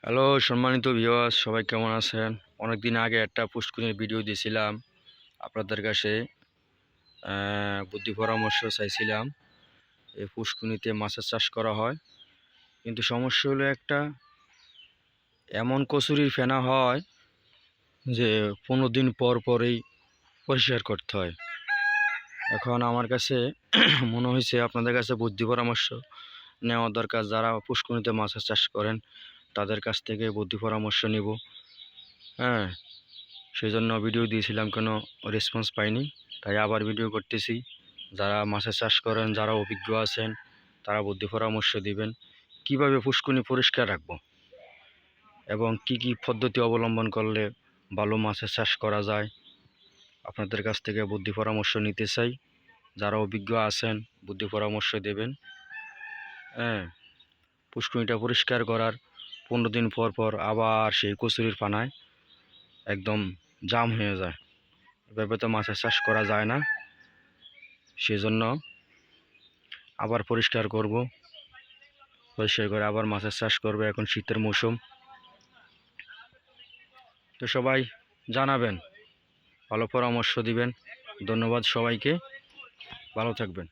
Hello সম্মানিত viewers, সবাই কেমন আছেন? অনেকদিন আগে একটা পুষ্কুনির ভিডিও দিয়েছিলাম আপনাদের কাছে। বুদ্ধি পরামর্শ চাইছিলাম। এই পুষ্কুনিতে মাছের চাষ করা হয়, কিন্তু সমস্যা হলো একটা, এমন কচুরির ফেনা হয় যে 15 দিন পর পরেই পরিষ্কার করতে হয়। এখন আমার কাছে মনে হয়েছে আপনাদের কাছে বুদ্ধি পরামর্শ নেওয়া দরকার। যারা পুষ্কুনিতে মাছের চাষ করেন তাদের কাছ থেকে বুদ্ধি পরামর্শ নিব। হ্যাঁ, সেই জন্য ভিডিও দিয়েছিলাম, কোনো রেসপন্স পাইনি, তাই আবার ভিডিও করতেছি। যারা মাছের চাষ করেন, যারা অভিজ্ঞ আছেন, তারা বুদ্ধি পরামর্শ দিবেন কিভাবে পুষ্কুনি পরিষ্কার রাখবো এবং কি কি পদ্ধতি অবলম্বন করলে ভালো মাছের চাষ করা যায়। আপনাদের কাছ থেকে বুদ্ধি পরামর্শ নিতে চাই। যারা অভিজ্ঞ আছেন বুদ্ধি পরামর্শ দেবেন। হ্যাঁ, পুষ্কুনিটা পরিষ্কার করার 15 দিন পর পর আবার সেই কচুরির পানায় একদম জাম হয়ে যায়। এভাবে তো মাছের চাষ করা যায় না। সেজন্য আবার পরিষ্কার করব, পরিষ্কার করে আবার মাছের চাষ করব। এখন শীতের মৌসুম, তো সবাই জানাবেন, ভালো পরামর্শ দিবেন। ধন্যবাদ সবাইকে, ভালো থাকবেন।